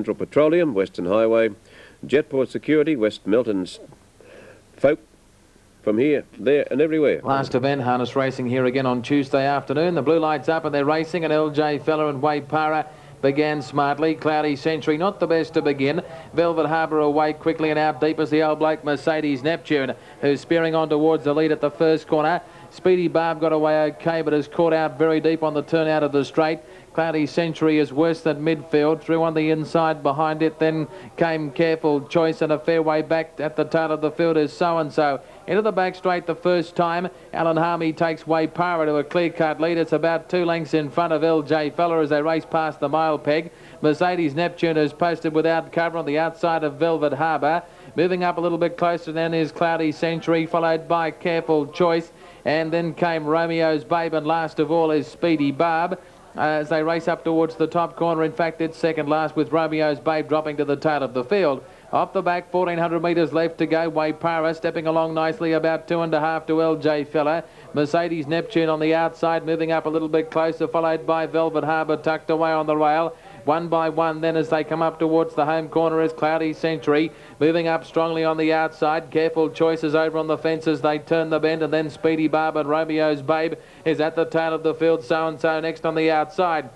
Central Petroleum, Western Highway, Jetport Security, West Milton's Folk. From here, there and everywhere. Last event, harness racing here again on Tuesday afternoon. The blue lights up and they're racing, and LJ Fella and Waipara began smartly. Cloudy Century, not the best to begin. Velvet Harbour away quickly, and out deep as the old bloke Mercedes Neptune, who's spearing on towards the lead at the first corner. Speedy Barb got away okay, but has caught out very deep on the turn out of the straight. Cloudy Century is worse than midfield. Through on the inside behind it. Then came Careful Choice, and a fair way back at the tail of the field is So-and-so. Into the back straight the first time. Alan Harmey takes Waipara to a clear-cut lead. It's about 2 lengths in front of LJ Fella as they race past the mile peg. Mercedes Neptune is posted without cover on the outside of Velvet Harbour. Moving up a little bit closer then is Cloudy Century, followed by Careful Choice. And then came Romeo's Babe, and last of all is Speedy Barb. As they race up towards the top corner, in fact it's second last, with Romeo's Babe dropping to the tail of the field. Off the back, 1,400 metres left to go. Waipara stepping along nicely, about 2.5 to LJ Fella. Mercedes Neptune on the outside, moving up a little bit closer, followed by Velvet Harbour tucked away on the rail. One by one then as they come up towards the home corner is Cloudy Century, moving up strongly on the outside. Careful Choices over on the fence as they turn the bend, and then Speedy Barb and Romeo's Babe is at the tail of the field. So-and-so next on the outside.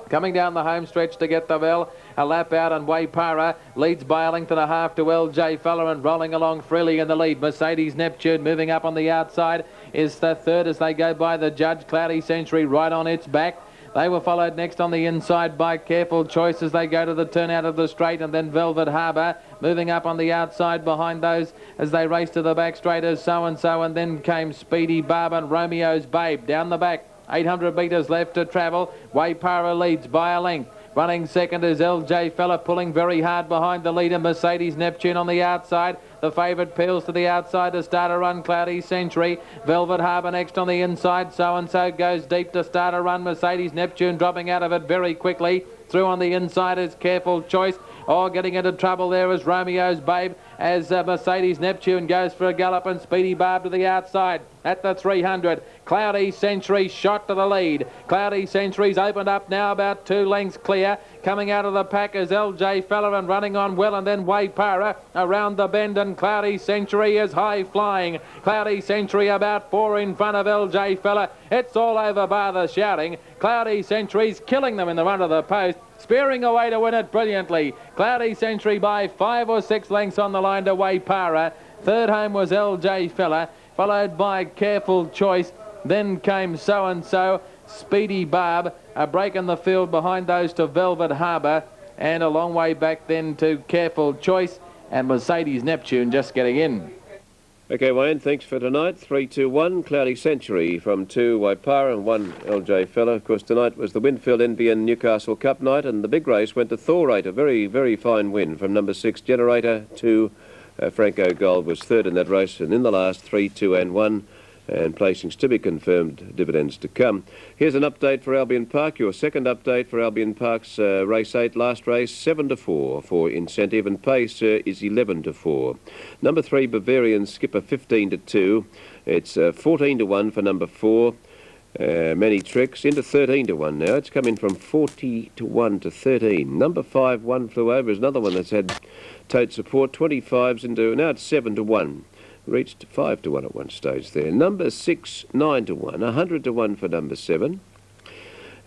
Coming down the home stretch to get the bell, a lap out, and Waipara leads by a length and a half to LJ Fella, and rolling along freely in the lead. Mercedes Neptune moving up on the outside is the third as they go by the judge. Cloudy Century right on its back. They were followed next on the inside by Careful Choice as they go to the turn out of the straight, and then Velvet Harbour moving up on the outside behind those as they race to the back straight as So-and-so, and then came Speedy Barb and Romeo's Babe down the back. 800 metres left to travel. Waipara leads by a length. Running second is LJ Fella, pulling very hard behind the leader. Mercedes Neptune on the outside. The favourite peels to the outside to start a run, Cloudy Century. Velvet Harbour next on the inside. So-and-so goes deep to start a run. Mercedes Neptune dropping out of it very quickly. Through on the inside is Careful Choice. Oh, getting into trouble there is Romeo's Babe as Mercedes Neptune goes for a gallop, and Speedy Barb to the outside at the 300. Cloudy Century shot to the lead. Cloudy Century's opened up now about 2 lengths clear. Coming out of the pack is LJ Fella and running on well, and then Waipara around the bend, and Cloudy Century is high flying. Cloudy Century about 4 in front of LJ Fella. It's all over bar the shouting. Cloudy Century's killing them in the run of the post, spearing away to win it brilliantly. Cloudy Century by 5 or 6 lengths on the line to Waipara. Third home was LJ Fella, followed by Careful Choice. Then came So-and-so, Speedy Barb, a break in the field behind those to Velvet Harbour, and a long way back then to Careful Choice, and Mercedes Neptune just getting in. Okay, Wayne, thanks for tonight. 3-2-1, Cloudy Century from 2, Waipara, and 1, LJ Fella. Of course, tonight was the Winfield NBN Newcastle Cup night, and the big race went to Thorate, a very, very fine win from number 6, Generator, to Franco Gold was third in that race, and in the last 3, 2 and 1, and placings to be confirmed, dividends to come. Here's an update for Albion Park, your second update for Albion Park's race 8, last race, 7-4 for incentive, and pace is 11-4. Number 3, Bavarian Skipper, 15-2. It's 14-1 for number 4. Many Tricks into 13-1 now. It's coming from 40-1 to 13. Number 5, One Flew Over, is another one that's had tote support. 25s into, now it's 7-1. Reached 5-1 at one stage there. Number 6, 9-1. 100-1 for number 7.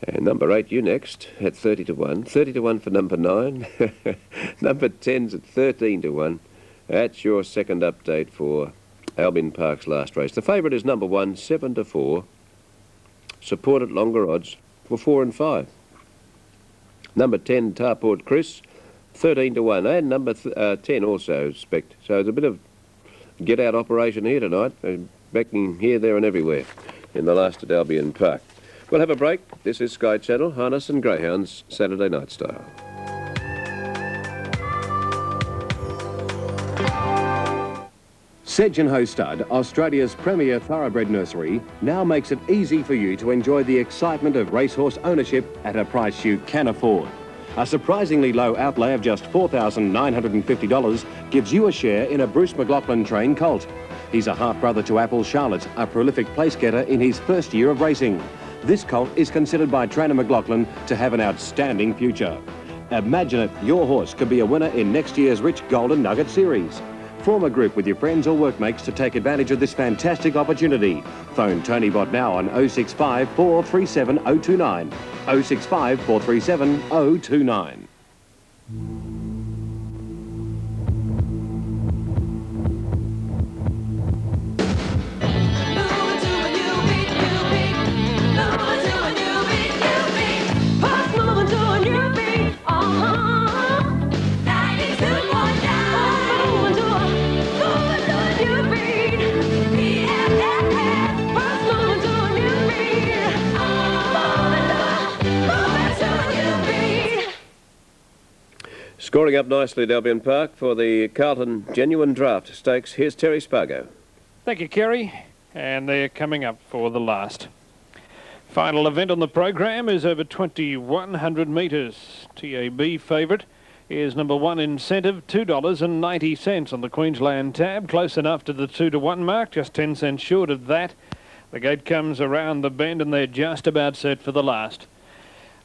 And number 8, You Next, at 30-1. 30-1 for number 9. Number 10's at 13-1. That's your second update for Albion Park's last race. The favourite is number 1, 7-4. Supported longer odds for 4 and 5. Number 10, Tarport Chris, 13-1. And number 10 also, Spect. So it's a bit of get-out operation here tonight. Backing here, there and everywhere in the last at Albion Park. We'll have a break. This is Sky Channel, Harness and Greyhounds, Saturday Night Style. Sedge & Hostad, Australia's premier thoroughbred nursery, now makes it easy for you to enjoy the excitement of racehorse ownership at a price you can afford. A surprisingly low outlay of just $4,950 gives you a share in a Bruce McLaughlin trained colt. He's a half-brother to Apple Charlotte, a prolific place-getter in his first year of racing. This colt is considered by trainer McLaughlin to have an outstanding future. Imagine it, your horse could be a winner in next year's Rich Golden Nugget Series. Form a group with your friends or workmates to take advantage of this fantastic opportunity. Phone Tony Bott now on 065 437 029. 065 437 029. Scoring up nicely at Albion Park for the Carlton Genuine Draft Stakes. Here's Terry Spargo. Thank you, Kerry. And they're coming up for the last. Final event on the program is over 2,100 metres. TAB favourite is number 1 Incentive, $2.90 on the Queensland tab. Close enough to the 2-to-1 mark, just 10 cents short of that. The gate comes around the bend and they're just about set for the last.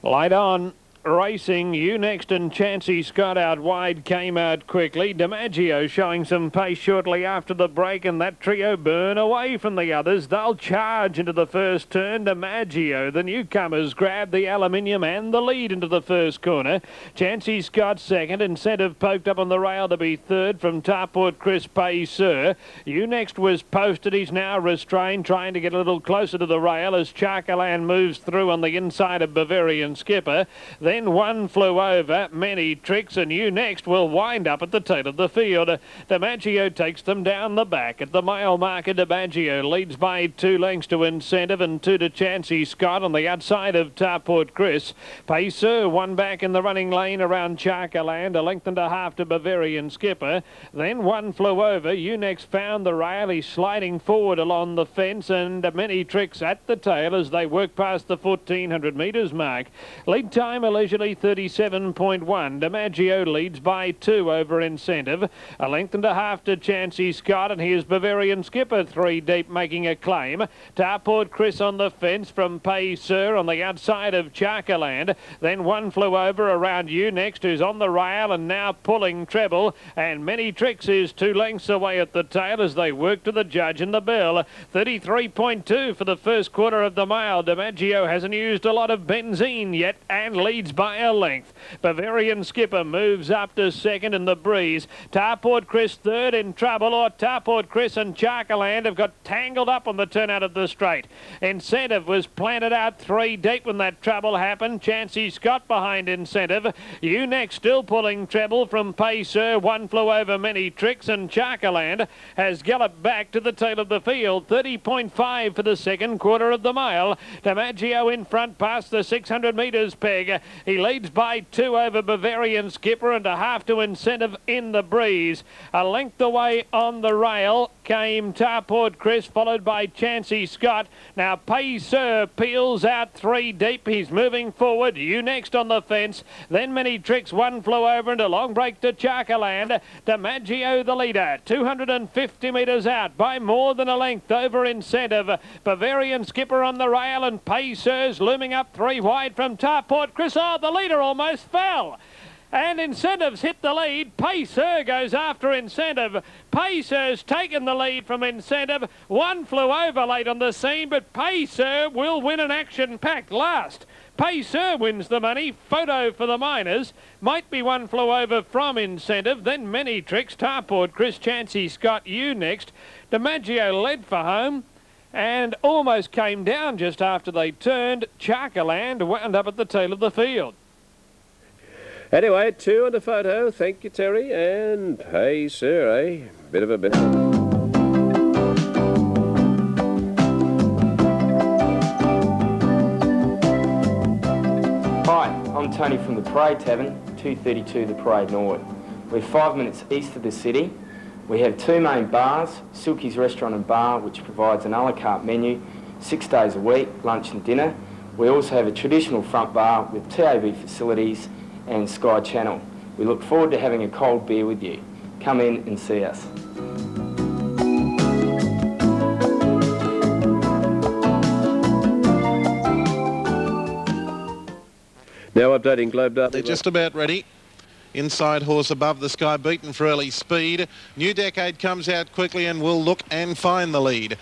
Light on. Racing, You Next and Chancey Scott out wide came out quickly. DiMaggio showing some pace shortly after the break, and that trio burn away from the others. They'll charge into the first turn. DiMaggio, the newcomers, grab the aluminium and the lead into the first corner. Chancey Scott second. Incentive poked up on the rail to be third from Tarport Chris Paysir. You Next was posted. He's now restrained, trying to get a little closer to the rail as Charkaland moves through on the inside of Bavarian Skipper. Then One Flew Over, Many Tricks, and You Next will wind up at the tail of the field. DiMaggio takes them down the back. At the mile marker, DiMaggio leads by 2 lengths to Incentive and 2 to Chancey Scott on the outside of Tarport Chris. Paysir, 1 back in the running lane around Charkaland, 1.5 lengths to Bavarian Skipper. Then One Flew Over. You Next found the rail. He's sliding forward along the fence, and Many Tricks at the tail as they work past the 1,400 metres mark. Lead time leisurely 37.1. DiMaggio leads by 2 over Incentive. 1.5 lengths to Chancey Scott, and here's Bavarian Skipper 3 deep making a claim. Tarport Chris on the fence from Paysir on the outside of Charkaland. Then One Flew Over around You Next, who's on the rail and now pulling treble, and Many Tricks is 2 lengths away at the tail as they work to the judge and the bell. 33.2 for the first quarter of the mile. DiMaggio hasn't used a lot of benzene yet and leads by a length. Bavarian Skipper moves up to second in the breeze. Tarport Chris third in trouble, or Tarport Chris and Charkaland have got tangled up on the turnout of the straight. Incentive was planted out 3 deep when that trouble happened. Chancey Scott behind Incentive. You Next still pulling treble from Paysir. One Flew Over, Many Tricks, and Charkaland has galloped back to the tail of the field. 30.5 for the second quarter of the mile. DiMaggio in front past the 600 metres peg. He leads by 2 over Bavarian Skipper and 1/2 to Incentive in the breeze. 1 length away on the rail came Tarport Chris, followed by Chancey Scott. Now Paysir peels out 3 deep. He's moving forward. You Next on the fence. Then Many Tricks. One Flew Over and a long break to Charkaland. DiMaggio the leader. 250 metres out by more than 1 length over Incentive. Bavarian Skipper on the rail, and Paysir's looming up 3 wide from Tarport Chris. Oh, the leader almost fell. And Incentive's hit the lead. Paysir goes after Incentive. Paysir's taken the lead from Incentive. One Flew Over late on the scene, but Paysir will win an action-packed last. Paysir wins the money. Photo for the miners. Might be One Flew Over from Incentive. Then Many Tricks. Tarport Chris, Chancey Scott, You Next. DiMaggio led for home and almost came down just after they turned. Charkaland wound up at the tail of the field. Anyway, 2 and a photo. Thank you, Terry. And Paysir, eh? Bit of a bit. Hi, I'm Tony from the Parade Tavern, 232 The Parade Norwood. We're 5 minutes east of the city. We have 2 main bars, Silky's Restaurant and Bar, which provides an a la carte menu 6 days a week, lunch and dinner. We also have a traditional front bar with TAB facilities and Sky Channel. We look forward to having a cold beer with you. Come in and see us. Now updating Globe Derby. They're just about ready. Inside horse Above the Sky, beaten for early speed. New Decade comes out quickly and will look and find the lead.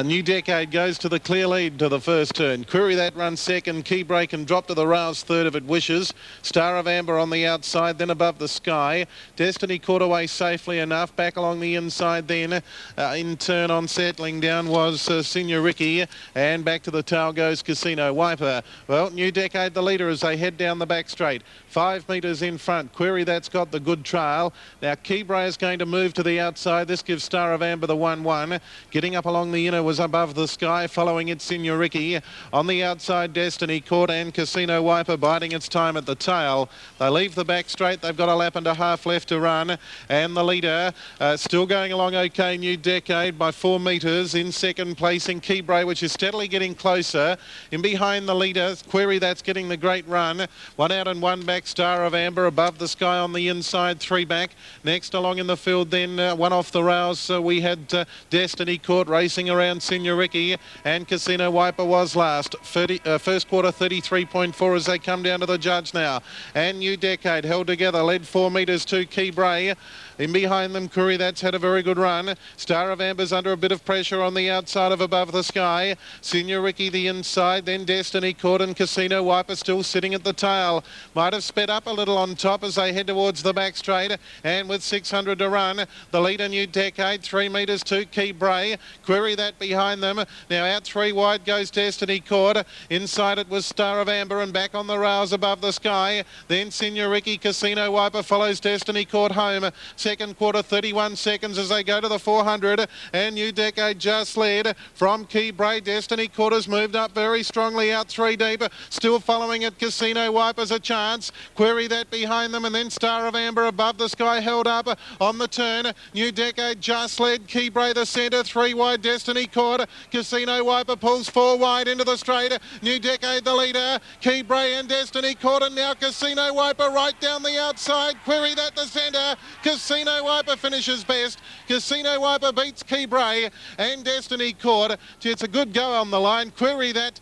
New Decade goes to the clear lead to the first turn. Query That runs second. Key Break and drop to the rails third if it wishes. Star of Amber on the outside, then Above the Sky. Destiny caught away safely enough. Back along the inside then. In turn on settling down was Senior Ricky. And back to the tail goes Casino Wiper. Well, New Decade the leader as they head down the back straight. 5 metres in front. Query That's got the good trail. Now Keybray is going to move to the outside. This gives Star of Amber the 1-1. Getting up along the inner was Above the Sky. Following it, Senior Ricky. On the outside, Destiny Court and Casino Wiper biding its time at the tail. They leave the back straight. They've got a lap and a half left to run. And the leader still going along okay. New Decade by 4 metres. In second placing Keybray, which is steadily getting closer. In behind the leader, Query That's getting the great run. 1 out and 1 back. Star of Amber Above the Sky on the inside, 3 back. Next along in the field then, 1 off the rails. We had Destiny Court racing around Senior Ricky, and Casino Wiper was last. First quarter 33.4 as they come down to the judge now. And New Decade held together, led 4 metres to Keybray. In behind them, Query That's had a very good run. Star of Amber's under a bit of pressure on the outside of Above the Sky. Senior Ricky the inside, then Destiny Court and Casino Wiper still sitting at the tail. Might have sped up a little on top as they head towards the back straight. And with 600 to run, the leader New Decade, 3 metres to Keybray. Query That behind them. Now out 3 wide goes Destiny Court. Inside it was Star of Amber and back on the rails Above the Sky. Then Senior Ricky, Casino Wiper follows Destiny Court home. Second quarter 31 seconds as they go to the 400, and New Decade just led from Keybray. Destiny Court has moved up very strongly out 3 deep, still following it. Casino Wiper's a chance. Query That behind them, and then Star of Amber Above the Sky held up on the turn. New Decade just led. Keybray the centre, 3 wide. Destiny Court. Casino Wiper pulls 4 wide into the straight. New Decade the leader. Keybray and Destiny Court, and now Casino Wiper right down the outside. Query That the centre. Casino Wiper finishes best. Casino Wiper beats Keybray and Destiny Court. It's a good go on the line. Query That,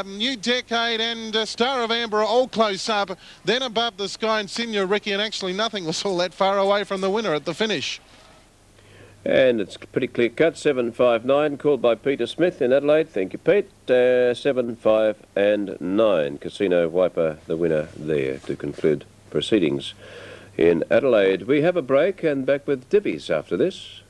New Decade and Star of Amber are all close up. Then Above the Sky and Senior Ricky, and actually nothing was all that far away from the winner at the finish. And it's pretty clear cut. 7-5-9 called by Peter Smith in Adelaide. Thank you, Pete. 7-5-9. Casino Wiper the winner there to conclude proceedings in Adelaide. We have a break and back with Divvies after this.